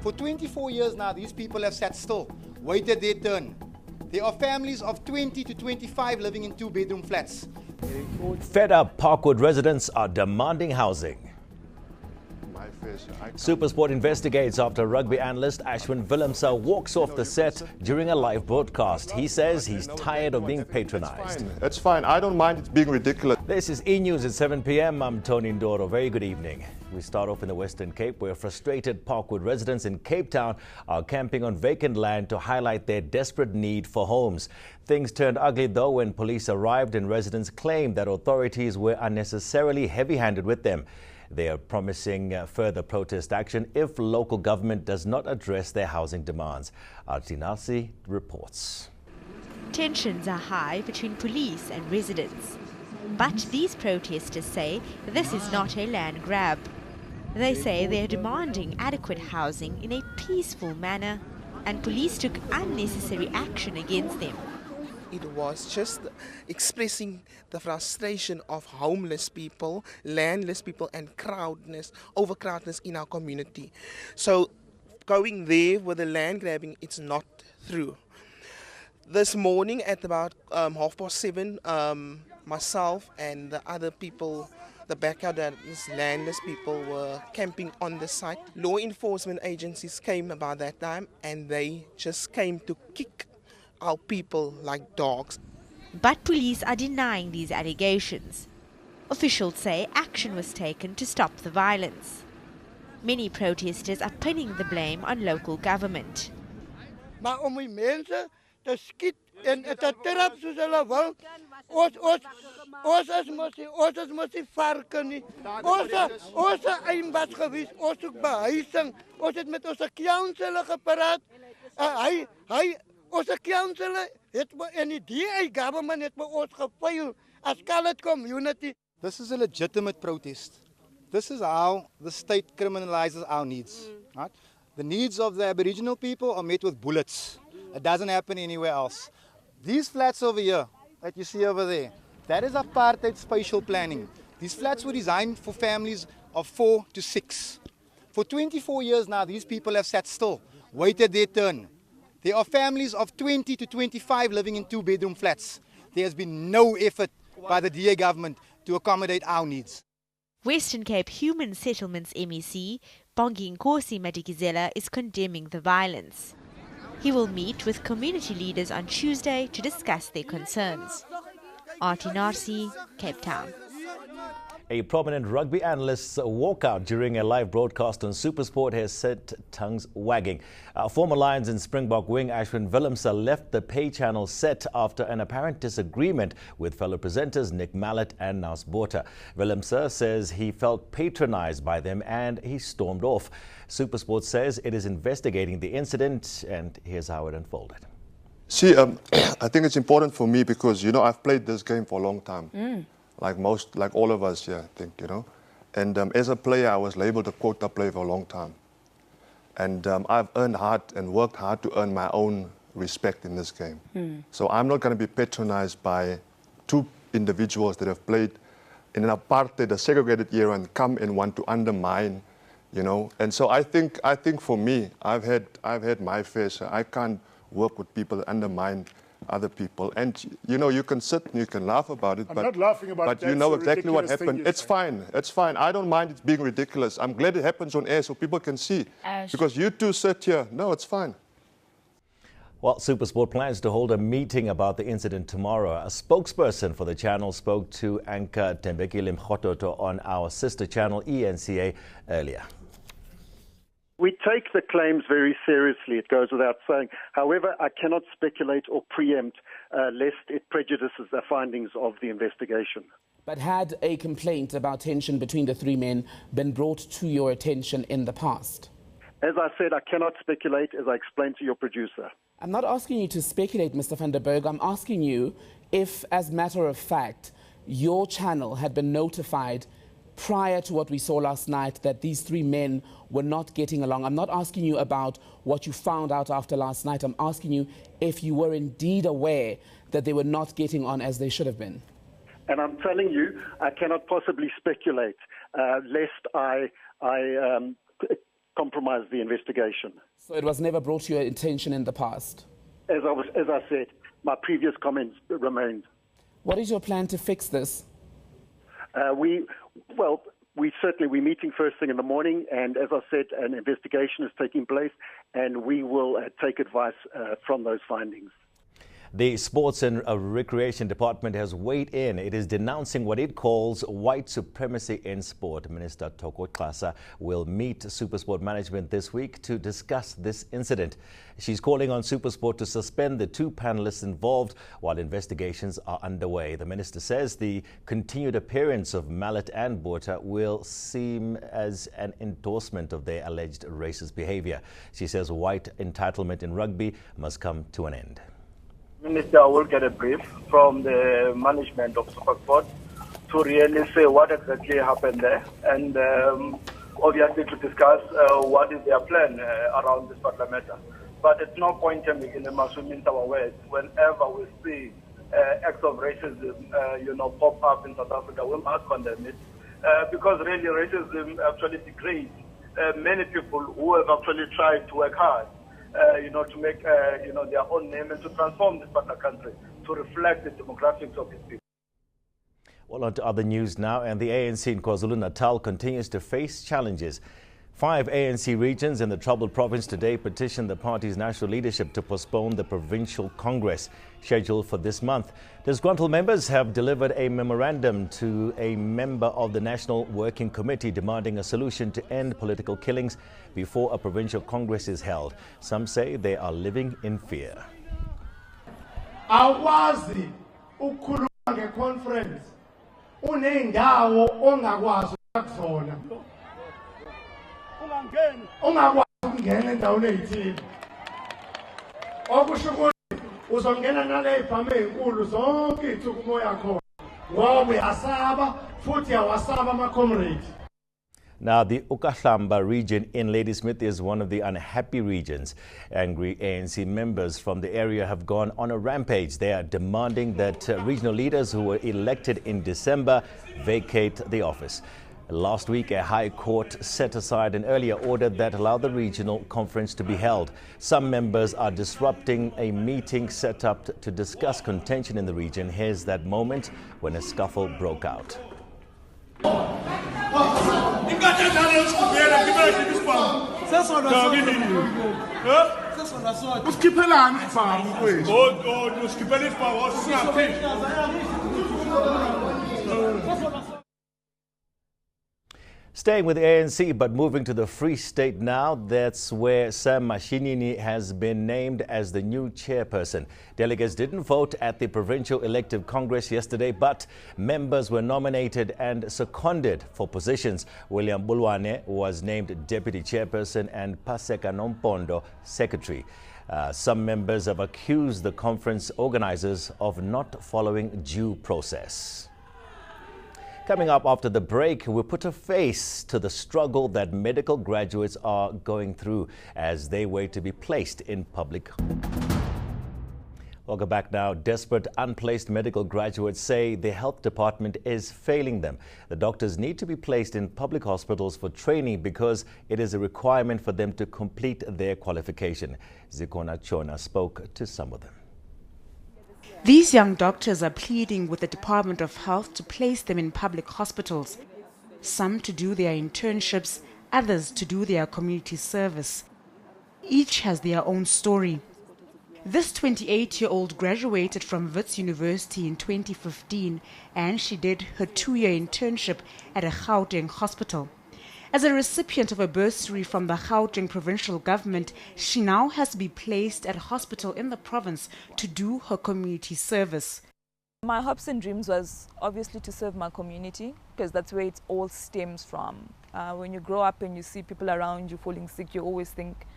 For 24 years now, these people have sat still, waited their turn. There are families of 20 to 25 living in two-bedroom flats. Fed up Parkwood residents are demanding housing. Supersport investigates after rugby analyst Ashwin Willemse walks off the set during a live broadcast. He says he's tired of being patronized. It's fine. I don't mind it being ridiculous. This is eNews at 7 p.m. I'm Tony Ndoro. Very good evening. We start off in the Western Cape, where frustrated Parkwood residents in Cape Town are camping on vacant land to highlight their desperate need for homes. Things turned ugly, though, when police arrived and residents claimed that authorities were unnecessarily heavy-handed with them. They are promising further protest action if local government does not address their housing demands. THIS reports. Tensions are high between police and residents. But these protesters say this is not a land grab. They say they are demanding adequate housing in a peaceful manner, and police took unnecessary action against them. It was just expressing the frustration of homeless people, landless people, and overcrowdedness in our community. So going there with the land grabbing, it's not through. This morning at about 7:30, myself and the other people, the backyard landless people, were camping on the site. Law enforcement agencies came about that time, and they just came to kick our people like dogs. But police are denying these allegations. Officials say action was taken to stop the violence. Many protesters are pinning the blame on local government. Maar om die mense te skiet en te trap soos hulle wil, ons is mos die varke nie. Ons eindbas gewees, ons soek behuising. Ons het met ons council gepraat. Ons council het en die DA government het by ons gefail as colored community. This is a legitimate protest. This is how the state criminalizes our needs. Right? The needs of the Aboriginal people are met with bullets. It doesn't happen anywhere else. These flats over here, that you see over there, that is apartheid spatial planning. These flats were designed for families of 4 to 6. For 24 years now, these people have sat still, waited their turn. There are families of 20 to 25 living in two-bedroom flats. There has been no effort by the DA government to accommodate our needs. Western Cape Human Settlements MEC, Bongi Nkosi Madikizela, is condemning the violence. He will meet with community leaders on Tuesday to discuss their concerns. THIS, Cape Town. A prominent rugby analyst's walkout during a live broadcast on Supersport has set tongues wagging. Former Lions and Springbok wing Ashwin Willemse left the pay channel set after an apparent disagreement with fellow presenters Nick Mallet and Naus Botha. Willemse says he felt patronized by them and he stormed off. Supersport says it is investigating the incident, and here's how it unfolded. See, I think it's important for me because, I've played this game for a long time. Like all of us here, I think, And as a player, I was labeled a quota player for a long time. And I've earned hard and worked hard to earn my own respect in this game. So I'm not going to be patronized by two individuals that have played in an apartheid, a segregated era, and come and want to undermine, And so I think for me, I've had my fair share. I can't work with people that undermine other people, and you can sit and you can laugh about it. I'm not laughing about it. But you know exactly what happened. It's fine. It's fine. I don't mind it being ridiculous. I'm glad it happens on air so people can see. Because you two sit here. No, it's fine. Well, Supersport plans to hold a meeting about the incident tomorrow. A spokesperson for the channel spoke to anchor Tembekile Mkhototo on our sister channel eNCA earlier. We take the claims very seriously, it goes without saying. However, I cannot speculate or preempt lest it prejudices the findings of the investigation. But had a complaint about tension between the three men been brought to your attention in the past? As I said, I cannot speculate, as I explained to your producer. I'm not asking you to speculate, Mr. van der Berg. I'm asking you if, as a matter of fact, your channel had been notified prior to what we saw last night that these three men were not getting along. I'm not asking you about what you found out after last night. I'm asking you if you were indeed aware that they were not getting on as they should have been. And I'm telling you, I cannot possibly speculate, lest I compromise the investigation. So it was never brought to your attention in the past? As I said, my previous comments remained. What is your plan to fix this? We're meeting first thing in the morning, and as I said, an investigation is taking place, and we will take advice from those findings. The Sports and Recreation Department has weighed in. It is denouncing what it calls white supremacy in sport. Minister Thoko Xasa will meet Supersport management this week to discuss this incident. She's calling on Supersport to suspend the 2 panelists involved while investigations are underway. The minister says the continued appearance of Mallet and Botha will seem as an endorsement of their alleged racist behavior. She says white entitlement in rugby must come to an end. Minister will get a brief from the management of Supersport to really say what exactly happened there, and obviously to discuss what is their plan around this particular matter. But it's no point in making them mince our words. Whenever we see acts of racism, pop up in South Africa, we must condemn it because really racism actually degrades many people who have actually tried to work hard. To make, their own name and to transform this particular country to reflect the demographics of its people. Well, on to other news now, and the ANC in KwaZulu-Natal continues to face challenges. 5 ANC regions in the troubled province today petitioned the party's national leadership to postpone the provincial congress scheduled for this month. Disgruntled members have delivered a memorandum to a member of the National Working Committee demanding a solution to end political killings before a provincial congress is held. Some say they are living in fear. Awazi ukukhuluma ngeconference unendawo ongakwazi ukuzona. Ungakwazi ukungena endaweni ezithile. Okusho ukuthi uzongena nale ibhamu ezinkulu zonke ithuku umoya khona. Ngoba uyasaba futhi awasaba ama-comrades. Now, the Ukahlamba region in Ladysmith is one of the unhappy regions. Angry ANC members from the area have gone on a rampage. They are demanding that regional leaders who were elected in December vacate the office. Last week, a high court set aside an earlier order that allowed the regional conference to be held. Some members are disrupting a meeting set up to discuss contention in the region. Here's that moment when a scuffle broke out. Staying with the ANC, but moving to the Free State now, that's where Sam Mashinini has been named as the new chairperson. Delegates didn't vote at the Provincial Elective Congress yesterday, but members were nominated and seconded for positions. William Bulwane was named deputy chairperson and Paseka Nompondo secretary. Some members have accused the conference organizers of not following due process. Coming up after the break, we'll put a face to the struggle that medical graduates are going through as they wait to be placed in public. Welcome back now. Desperate, unplaced medical graduates say the health department is failing them. The doctors need to be placed in public hospitals for training because it is a requirement for them to complete their qualification. Zikona Chona spoke to some of them. These young doctors are pleading with the Department of Health to place them in public hospitals, some to do their internships, others to do their community service. Each has their own story. This 28-year-old graduated from Wits University in 2015 and she did her 2-year internship at a Gauteng hospital. As a recipient of a bursary from the Gauteng provincial government, she now has to be placed at a hospital in the province to do her community service. My hopes and dreams was obviously to serve my community because that's where it all stems from. When you grow up and you see people around you falling sick, you always think,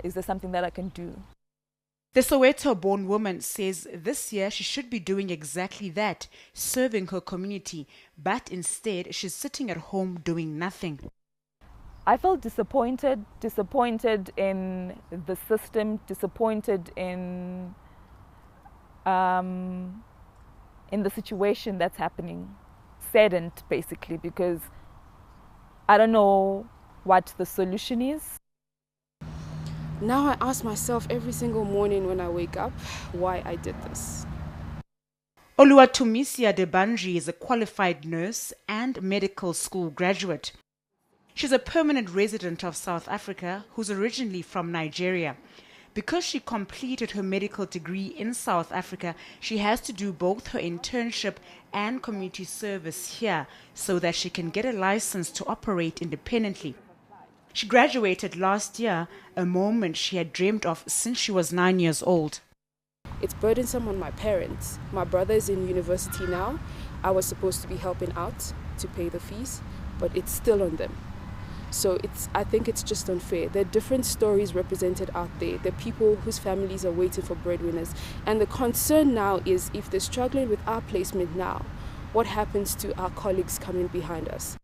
is there something that I can do? The Soweto-born woman says this year she should be doing exactly that, serving her community, but instead she's sitting at home doing nothing. I felt disappointed in the system, disappointed in the situation that's happening, saddened basically because I don't know what the solution is? Now I ask myself every single morning when I wake up why I did this. Oluwatumisia Debanji is a qualified nurse and medical school graduate. She's a permanent resident of South Africa who's originally from Nigeria. Because she completed her medical degree in South Africa, she has to do both her internship and community service here so that she can get a license to operate independently. She graduated last year, a moment she had dreamed of since she was 9 years old. It's burdensome on my parents. My brother is in university now. I was supposed to be helping out to pay the fees, but it's still on them. So I think it's just unfair. There are different stories represented out there. There are people whose families are waiting for breadwinners. And the concern now is if they're struggling with our placement now, what happens to our colleagues coming behind us?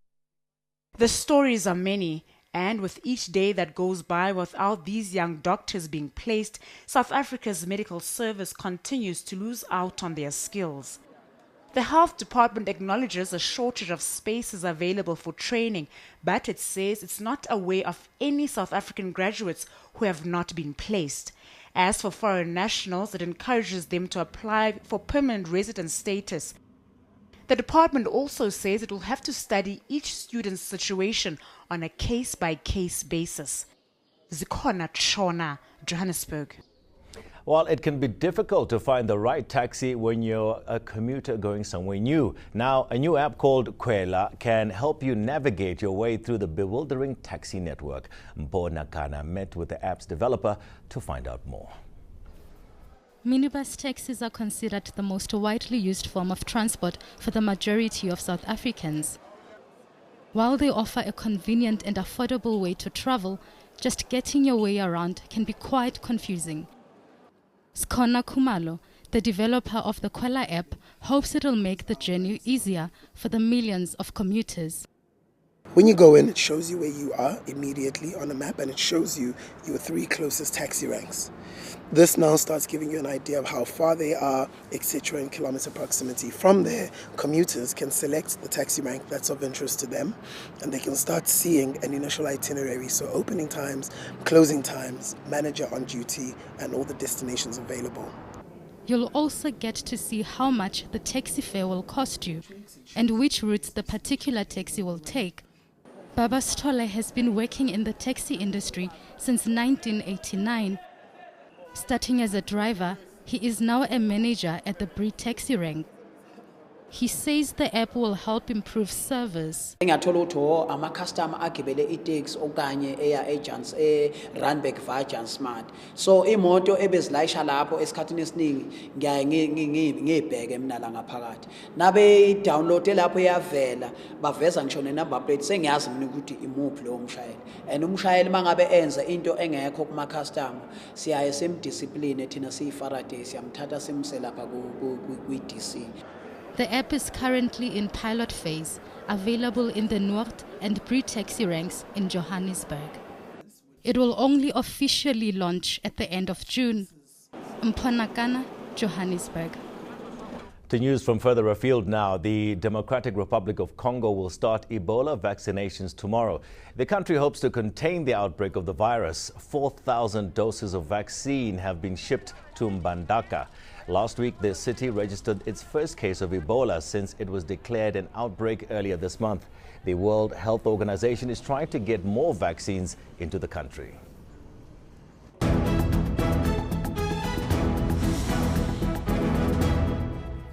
The stories are many. And with each day that goes by without these young doctors being placed, South Africa's medical service continues to lose out on their skills. The health department acknowledges a shortage of spaces available for training, but it says it's not aware of any South African graduates who have not been placed. As for foreign nationals, it encourages them to apply for permanent resident status. The department also says it will have to study each student's situation on a case-by-case basis. Zikhona Tshona, Johannesburg. Well, it can be difficult to find the right taxi when you're a commuter going somewhere new. Now, a new app called Kwela can help you navigate your way through the bewildering taxi network. Mpo Nakana met with the app's developer to find out more. Minibus taxis are considered the most widely used form of transport for the majority of South Africans. While they offer a convenient and affordable way to travel, just getting your way around can be quite confusing. Skona Kumalo, the developer of the Kwela app, hopes it'll make the journey easier for the millions of commuters. When you go in, it shows you where you are immediately on a map, and it shows you your 3 closest taxi ranks. This now starts giving you an idea of how far they are, etc., in kilometer proximity. From there, commuters can select the taxi rank that's of interest to them, and they can start seeing an initial itinerary. So opening times, closing times, manager on duty, and all the destinations available. You'll also get to see how much the taxi fare will cost you and which routes the particular taxi will take. Baba Stole has been working in the taxi industry since 1989. Starting as a driver, he is now a manager at the Bree taxi rank. He says the app will help improve service. Ngathola ukuthi ama customer agibele itaxi okanye eya agents Rugby via Smart. So imoto ebezilayisha lapho esikhathini esiningi ngiyaye ngibheke mina la ngaphakathi. Nabe download lapho iyavela baveza ngisho ne number plate sengiyazi mina ukuthi imuphi lo mshayeli. And umshayeli mangabe enza into engekho kuma customer siyaye semdiscipline thina siyiFaraday siyamthatha simse lapha ku DC. The app is currently in pilot phase, available in the North and Bree taxi ranks in Johannesburg. It will only officially launch at the end of June. Mponakana, Johannesburg. To news from further afield now, the Democratic Republic of Congo will start Ebola vaccinations tomorrow. The country hopes to contain the outbreak of the virus. 4,000 doses of vaccine have been shipped to Mbandaka. Last week, the city registered its first case of Ebola since it was declared an outbreak earlier this month. The World Health Organization is trying to get more vaccines into the country.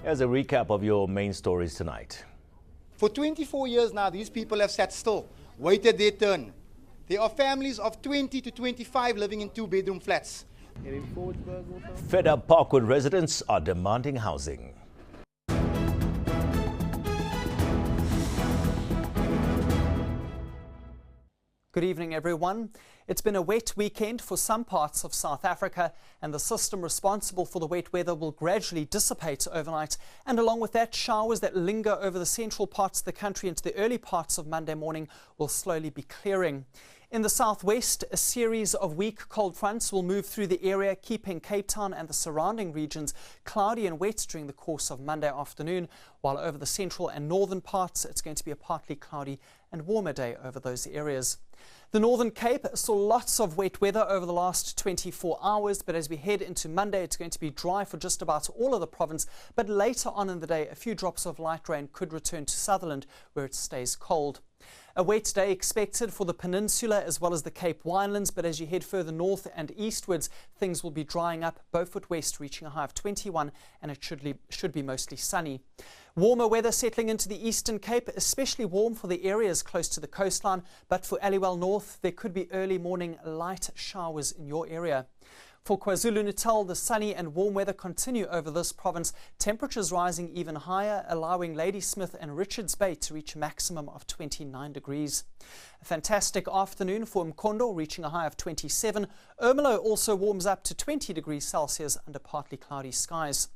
Here's a recap of your main stories tonight. For 24 years now, these people have sat still, waited their turn. There are families of 20 to 25 living in 2-bedroom flats. Fed up Parkwood residents are demanding housing. Good evening, everyone. It's been a wet weekend for some parts of South Africa, and the system responsible for the wet weather will gradually dissipate overnight. And along with that, showers that linger over the central parts of the country into the early parts of Monday morning will slowly be clearing. In the southwest, a series of weak cold fronts will move through the area, keeping Cape Town and the surrounding regions cloudy and wet during the course of Monday afternoon, while over the central and northern parts, it's going to be a partly cloudy and warmer day over those areas. The Northern Cape saw lots of wet weather over the last 24 hours, but as we head into Monday, it's going to be dry for just about all of the province. But later on in the day, a few drops of light rain could return to Sutherland, where it stays cold. A wet day expected for the peninsula as well as the Cape Winelands, but as you head further north and eastwards, things will be drying up. Beaufort West reaching a high of 21, and it should be mostly sunny. Warmer weather settling into the Eastern Cape, especially warm for the areas close to the coastline, but for Aliwal North, there could be early morning light showers in your area. For KwaZulu-Natal, the sunny and warm weather continue over this province, temperatures rising even higher, allowing Ladysmith and Richards Bay to reach a maximum of 29 degrees. A fantastic afternoon for Mkondo, reaching a high of 27. Ermelo also warms up to 20 degrees Celsius under partly cloudy skies.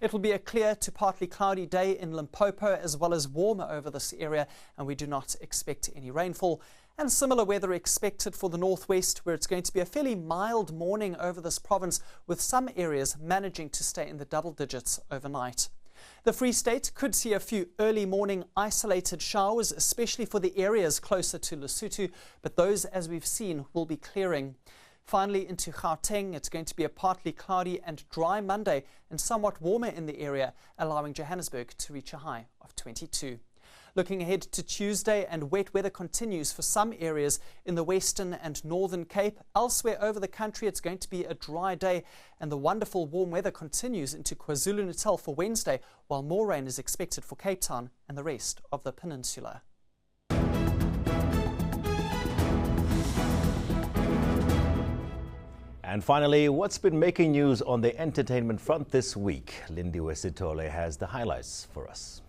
It will be a clear to partly cloudy day in Limpopo, as well as warmer over this area, and we do not expect any rainfall. And similar weather expected for the northwest, where it's going to be a fairly mild morning over this province, with some areas managing to stay in the double digits overnight. The Free State could see a few early morning isolated showers, especially for the areas closer to Lesotho, but those, as we've seen, will be clearing. Finally, into Gauteng, it's going to be a partly cloudy and dry Monday and somewhat warmer in the area, allowing Johannesburg to reach a high of 22. Looking ahead to Tuesday, and wet weather continues for some areas in the Western and Northern Cape. Elsewhere over the country, it's going to be a dry day, and the wonderful warm weather continues into KwaZulu-Natal for Wednesday, while more rain is expected for Cape Town and the rest of the peninsula. And finally, what's been making news on the entertainment front this week? Lindy Wesitole has the highlights for us.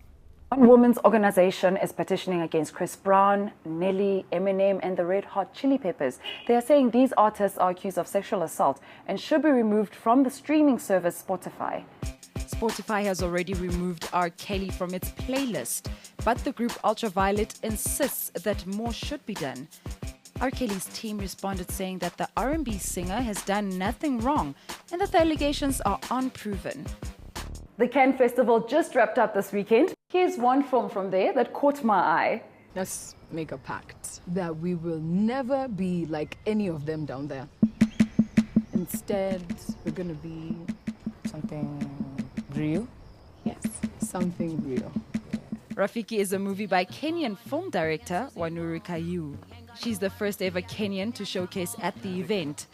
One women's organization is petitioning against Chris Brown, Nelly, Eminem and the Red Hot Chili Peppers. They are saying these artists are accused of sexual assault and should be removed from the streaming service Spotify. Spotify has already removed R. Kelly from its playlist, but the group Ultraviolet insists that more should be done. R. Kelly's team responded saying that the R&B singer has done nothing wrong and that the allegations are unproven. The Cannes Festival just wrapped up this weekend. Here's one film from there that caught my eye. Let's make a pact that we will never be like any of them down there. Instead, we're going to be something real. Yes, something real. Rafiki is a movie by Kenyan film director Wanuri Kayu. She's the first ever Kenyan to showcase at the event.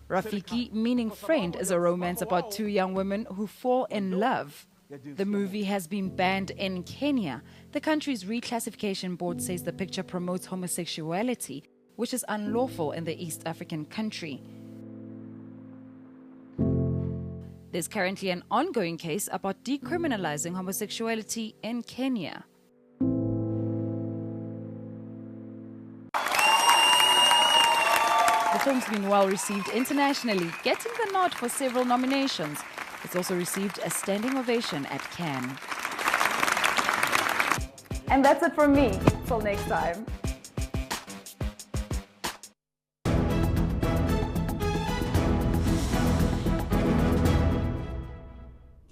Rafiki, meaning friend, is a romance about two young women who fall in love. The movie has been banned in Kenya. The country's reclassification board says the picture promotes homosexuality, which is unlawful in the East African country. There's currently an ongoing case about decriminalizing homosexuality in Kenya. The film's been well received internationally, getting the nod for several nominations. It's also received a standing ovation at Cannes. And that's it from me. Till next time.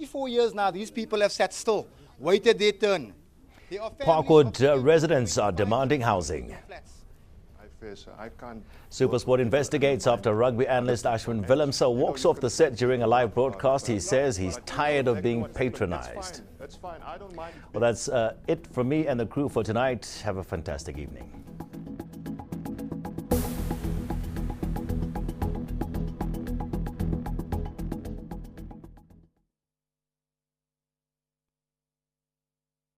4 years now, these people have sat still, waited their turn. Parkwood residents are demanding housing. Supersport investigates after rugby analyst Ashwin Willemse walks off the set during a live broadcast. He says he's tired of being patronized. Well, that's it from me and the crew for tonight. Have a fantastic evening.